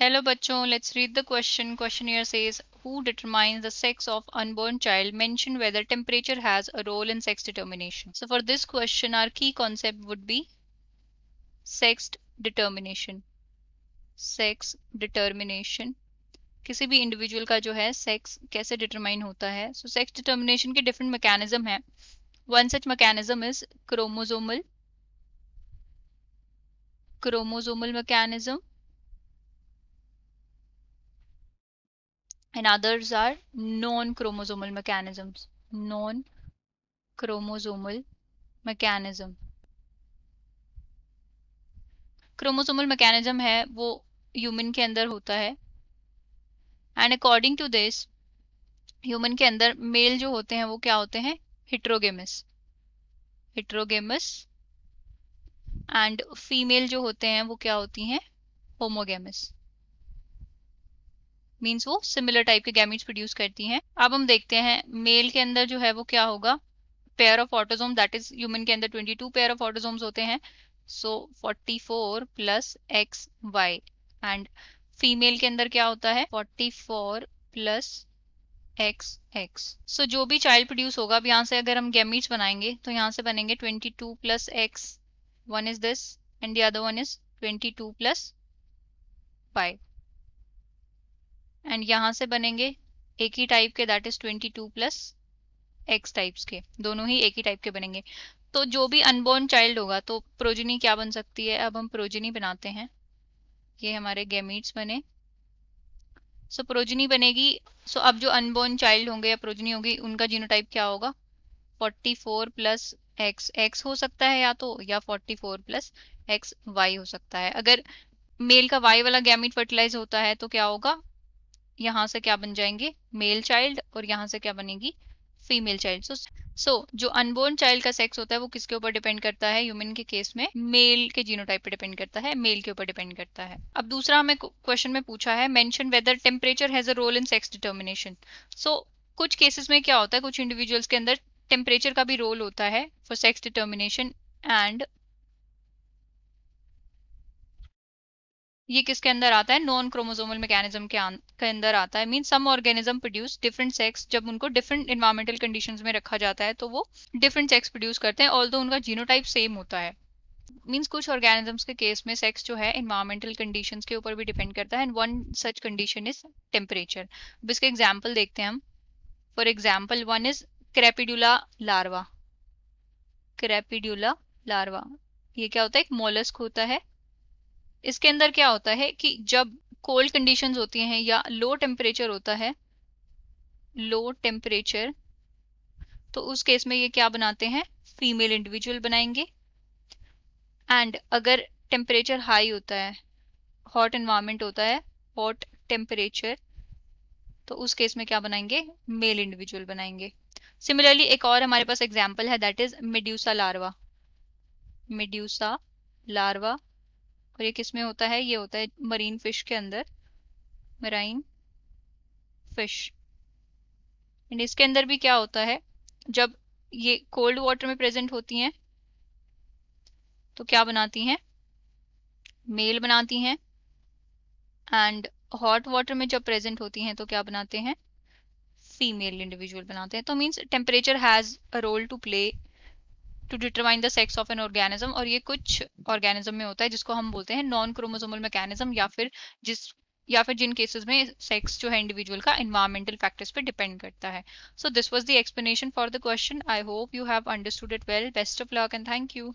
Hello बच्चों, let's read the question. Question here says, who determines the sex of unborn child? Mention whether temperature has a role in sex determination. So for this question, our key concept would be sex determination. Sex determination. किसी भी individual का जो है sex कैसे determine होता है. So sex determination के different mechanism है. One such mechanism is chromosomal mechanism, and others are non-chromosomal mechanisms. Non-chromosomal mechanism. Chromosomal mechanism है वो ह्यूमन के अंदर होता है, and according to this human के अंदर मेल जो होते हैं वो क्या होते हैं? हिट्रोगेमस एंड फीमेल जो होते हैं वो क्या होती हैं? होमोगेमस. मीन्स वो सिमिलर टाइप के गैमीट्स प्रोड्यूस करती हैं. अब हम देखते हैं मेल के अंदर जो है वो क्या होगा? Pair of autosome, that is human के अंदर 22 पेयर ऑफ ऑटोसोम्स होते हैं. So 44 plus X Y. And female के अंदर क्या होता है? 44 प्लस एक्स एक्स. सो जो भी चाइल्ड प्रोड्यूस होगा, अब यहाँ से अगर हम गैमीट्स बनाएंगे तो यहाँ से बनेंगे 22 plus X, one is this and the other one is 22 plus Y. And यहाँ से बनेंगे एक ही टाइप के, that is 22 plus X types के. दोनों ही एक ही टाइप के बनेंगे. तो जो भी अनबॉर्न चाइल्ड होगा तो प्रोजेनी क्या बन सकती है? अब हम प्रोजेनी बनाते हैं. ये हमारे गैमीट्स बने. सो प्रोजेनी बनेगी. सो अब जो अनबॉर्न चाइल्ड होंगे या प्रोजेनी होगी उनका जीनोटाइप क्या होगा? 44 प्लस एक्स एक्स हो सकता है या तो, या 44 प्लस एक्स वाई हो सकता है. अगर मेल का वाई वाला गैमीट फर्टिलाइज होता है तो क्या होगा? यहाँ से क्या बन जाएंगे? मेल चाइल्ड, और यहाँ से क्या बनेगी? Female child. सो जो अनबोर्न चाइल्ड का सेक्स होता है वो किसके ऊपर डिपेंड करता है? ह्यूमन के केस में मेल के जीनोटाइप पे डिपेंड करता है, मेल के ऊपर डिपेंड करता है. अब दूसरा हमें क्वेश्चन में पूछा है, mention whether temperature has a role in sex determination. So कुछ केसेस में क्या होता है, कुछ इंडिविजुअल्स के अंदर टेम्परेचर का भी रोल होता है फॉर सेक्स डिटर्मिनेशन. एंड ये किसके अंदर आता है? नॉन क्रोमोसोमल मैकेनिज्म के अंदर आता है. Mean some organism produce different sex. जब उनको डिफरेंट एनवायरमेंटल कंडीशंस में रखा जाता है तो वो डिफरेंट सेक्स प्रोड्यूस करते हैं, ऑल्दो उनका जीनोटाइप सेम होता है. मीन्स कुछ ऑर्गेनिजम्स के केस में सेक्स जो है एनवायरमेंटल कंडीशंस के ऊपर भी डिपेंड करता है, and one such condition is temperature. अब इसके एग्जाम्पल देखते हैं हम. For example one is Crepidula larva. Crepidula larva ये क्या होता है? एक मोलस्क होता है. इसके अंदर क्या होता है कि जब कोल्ड कंडीशंस होती हैं या लो टेम्परेचर होता है, लो टेम्परेचर, तो उस केस में ये क्या बनाते हैं? फीमेल इंडिविजुअल बनाएंगे. एंड अगर टेम्परेचर हाई होता है, हॉट एनवायरमेंट होता है, हॉट टेम्परेचर, तो उस केस में क्या बनाएंगे? मेल इंडिविजुअल बनाएंगे. सिमिलरली एक और हमारे पास एग्जाम्पल है, that is medusa larva. Medusa larva, और ये किस में होता है? ये होता है मरीन फिश के अंदर, मराइन फिश. एंड इसके अंदर भी क्या होता है? जब ये कोल्ड वाटर में प्रेजेंट होती हैं तो क्या बनाती हैं? मेल बनाती हैं. एंड हॉट वाटर में जब प्रेजेंट होती हैं तो क्या बनाते हैं? फीमेल इंडिविजुअल बनाते हैं. तो means temperature has a role to play to determine the sex of an organism. और ये कुछ ऑर्गेनिज्म में होता है जिसको हम बोलते हैं नॉन क्रोमोसोमल मैकेनिज्म, या फिर जिन केसेस में सेक्स जो है इंडिविजुअल का एनवायरमेंटल फैक्टर्स पे डिपेंड करता है. So this was the explanation for the question. I hope you have understood it well. Best of luck and thank you.